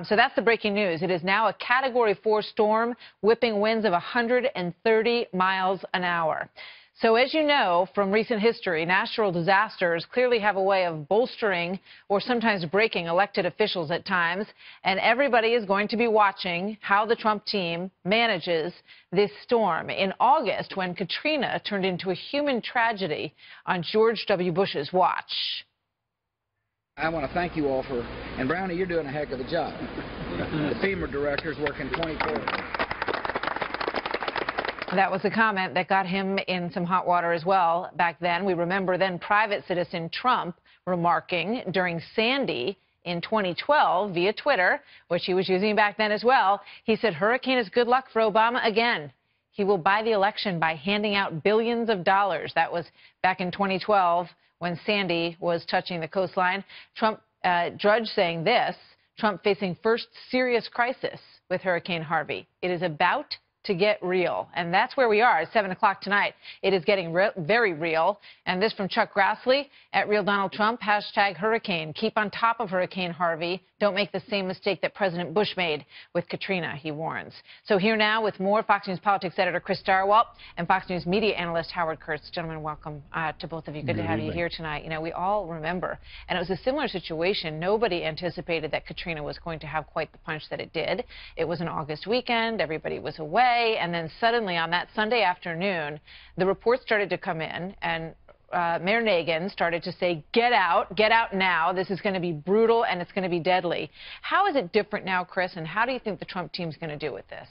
So that's the breaking news. It is now a Category 4 storm, whipping winds of 130 miles an hour. So as you know from recent history, natural disasters clearly have a way of bolstering or sometimes breaking elected officials at times. And everybody is going to be watching how the Trump team manages this storm. In August, when Katrina turned into a human tragedy on George W. Bush's watch. I want to thank you all for, and Brownie, you're doing a heck of a job. The FEMA director's working 24 hours. That was a comment that got him in some hot water as well back then. We remember then private citizen Trump remarking during Sandy in 2012 via Twitter, which he was using back then as well. He said, "Hurricane is good luck for Obama again. He will buy the election by handing out billions of dollars." That was back in 2012 when Sandy was touching the coastline. Trump, Drudge saying this, Trump facing first serious crisis with Hurricane Harvey. It is about to get real. And that's where we are at 7 o'clock tonight. It is getting very real. And this from Chuck Grassley at Real Donald Trump, #Hurricane. Keep on top of Hurricane Harvey. Don't make the same mistake that President Bush made with Katrina, he warns. So here now with more, Fox News politics editor Chris Stirewalt and Fox News media analyst Howard Kurtz. Gentlemen, welcome to both of you. Good to have you here tonight. You know, we all remember, and it was a similar situation. Nobody anticipated that Katrina was going to have quite the punch that it did. It was an August weekend. Everybody was away. And then suddenly on that Sunday afternoon, the reports started to come in, and Mayor Nagin started to say, get out now. This is going to be brutal and it's going to be deadly. How is it different now, Chris, and how do you think the Trump team's going to do with this?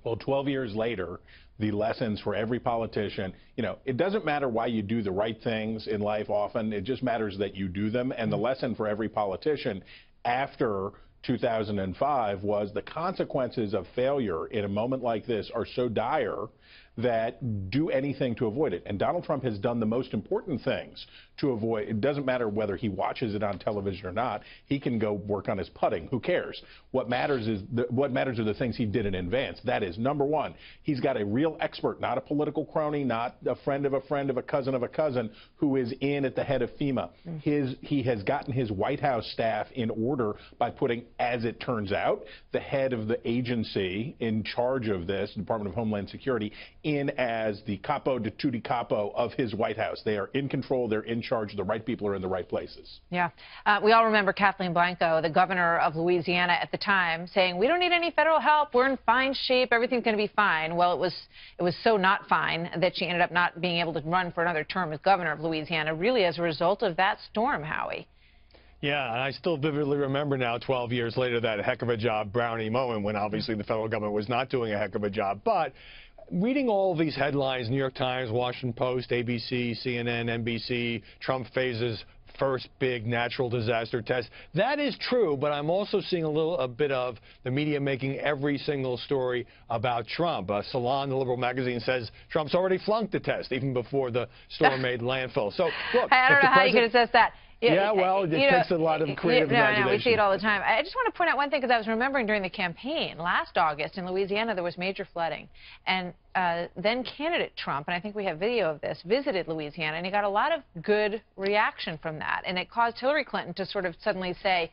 Well, 12 years later, the lessons for every politician, you know, it doesn't matter why you do the right things in life often. It just matters that you do them. And the lesson for every politician after 2005 was the consequences of failure in a moment like this are so dire that do anything to avoid it. And Donald Trump has done the most important things to avoid. It doesn't matter whether he watches it on television or not. He can go work on his putting. Who cares? What matters is what matters are the things he did in advance. That is, number one, he's got a real expert, not a political crony, not a friend of a friend of a cousin, who is in at the head of FEMA. He has gotten his White House staff in order by putting, as it turns out, the head of the agency in charge of this, Department of Homeland Security, in as the capo de tutti capo of his White House. They are in control. They're in charge. The right people are in the right places. Yeah. We all remember Kathleen Blanco, the governor of Louisiana at the time, saying, we don't need any federal help. We're in fine shape. Everything's going to be fine. Well, it was so not fine that she ended up not being able to run for another term as governor of Louisiana, really as a result of that storm, Howie. Yeah, and I still vividly remember now, 12 years later, that heck of a job Brownie moment when obviously the federal government was not doing a heck of a job. But reading all of these headlines, New York Times, Washington Post, ABC, CNN, NBC, Trump phases first big natural disaster test. That is true, but I'm also seeing a bit of the media making every single story about Trump. Salon, the liberal magazine, says Trump's already flunked the test even before the storm made landfall. So, look, I don't know how you can assess that. Yeah, well, it takes a lot of creative imagination. No, we see it all the time. I just want to point out one thing, because I was remembering during the campaign last August in Louisiana, there was major flooding. And then candidate Trump, and I think we have video of this, visited Louisiana, and he got a lot of good reaction from that. And it caused Hillary Clinton to sort of suddenly say,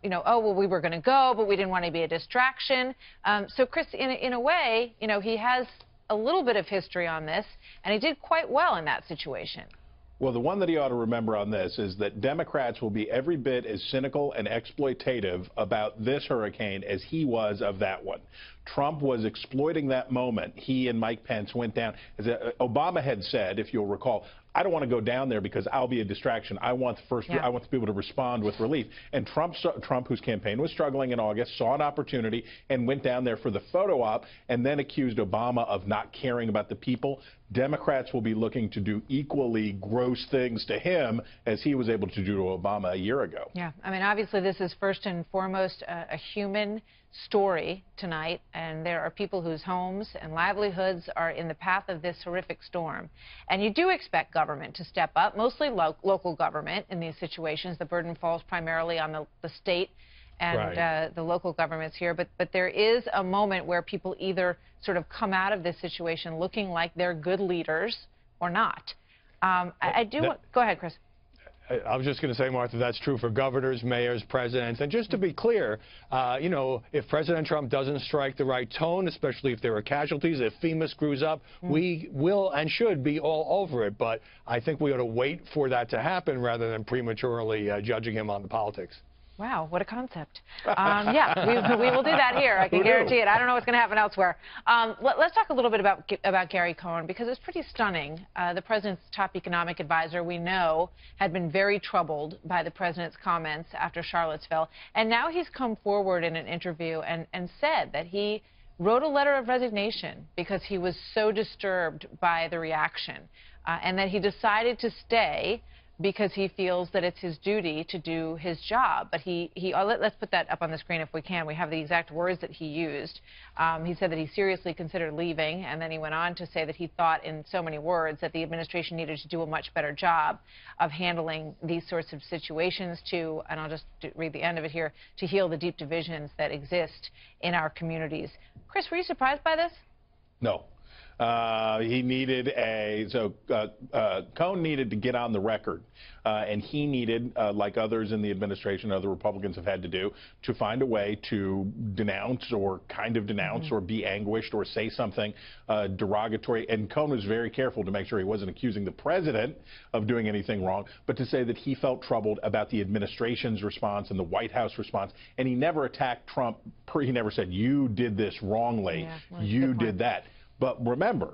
you know, oh, well, we were going to go, but we didn't want to be a distraction. So, Chris, in a way, you know, he has a little bit of history on this, and he did quite well in that situation. Well, the one that he ought to remember on this is that Democrats will be every bit as cynical and exploitative about this hurricane as he was of that one. Trump was exploiting that moment. He and Mike Pence went down. As Obama had said, if you'll recall, I don't want to go down there because I'll be a distraction. I want the people to respond with relief. And Trump, whose campaign was struggling in August, saw an opportunity and went down there for the photo op and then accused Obama of not caring about the people. Democrats will be looking to do equally gross things to him as he was able to do to Obama a year ago. Yeah, I mean, obviously this is first and foremost a human story tonight, and there are people whose homes and livelihoods are in the path of this horrific storm. And you do expect government to step up, mostly local government in these situations. The burden falls primarily on the state and the local governments here. But there is a moment where people either sort of come out of this situation looking like they're good leaders or not. Go ahead, Chris. I was just going to say, Martha, that's true for governors, mayors, presidents. And just to be clear, you know, if President Trump doesn't strike the right tone, especially if there are casualties, if FEMA screws up, we will and should be all over it. But I think we ought to wait for that to happen rather than prematurely judging him on the politics. Wow, what a concept. Yeah, we will do that here. I can guarantee it. I don't know what's going to happen elsewhere. Let's talk a little bit about Gary Cohn, because it's pretty stunning. The president's top economic advisor, we know, had been very troubled by the president's comments after Charlottesville. And now he's come forward in an interview and said that he wrote a letter of resignation because he was so disturbed by the reaction, and that he decided to stay because he feels that it's his duty to do his job. But let's put that up on the screen if we can. We have the exact words that he used. He said that he seriously considered leaving, and then he went on to say that he thought in so many words that the administration needed to do a much better job of handling these sorts of situations and I'll just read the end of it here, to heal the deep divisions that exist in our communities. Chris, were you surprised by this? No. He needed Cohn needed to get on the record, and he needed, like others in the administration, other Republicans have had to do, to find a way to denounce or kind of denounce or be anguished or say something derogatory. And Cohn was very careful to make sure he wasn't accusing the president of doing anything wrong, but to say that he felt troubled about the administration's response and the White House response. And he never attacked Trump. He never said, you did this wrongly, yeah, well, you did that. But remember,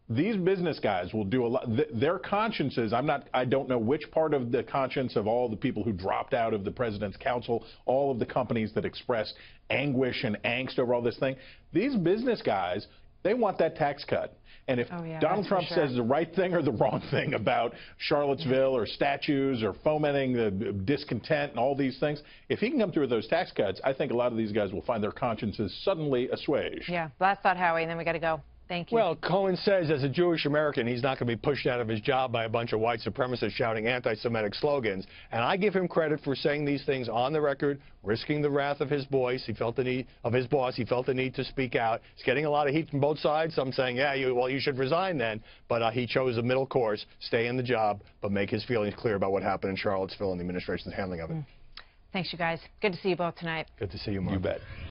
these business guys will do a lot. Their consciences, I don't know which part of the conscience of all the people who dropped out of the president's council, all of the companies that expressed anguish and angst over all this thing. These business guys, they want that tax cut. And if Donald Trump says the right thing or the wrong thing about Charlottesville or statues or fomenting the discontent and all these things, if he can come through with those tax cuts, I think a lot of these guys will find their consciences suddenly assuaged. Yeah, last thought, Howie, and then we got to go. Thank you. Well, Cohen says as a Jewish American, he's not going to be pushed out of his job by a bunch of white supremacists shouting anti-Semitic slogans. And I give him credit for saying these things on the record, risking the wrath of his boss. He felt the need to speak out. He's getting a lot of heat from both sides. Some saying, yeah, you should resign then. But he chose a middle course, stay in the job, but make his feelings clear about what happened in Charlottesville and the administration's handling of it. Thanks, you guys. Good to see you both tonight. Good to see you, Mark. You bet.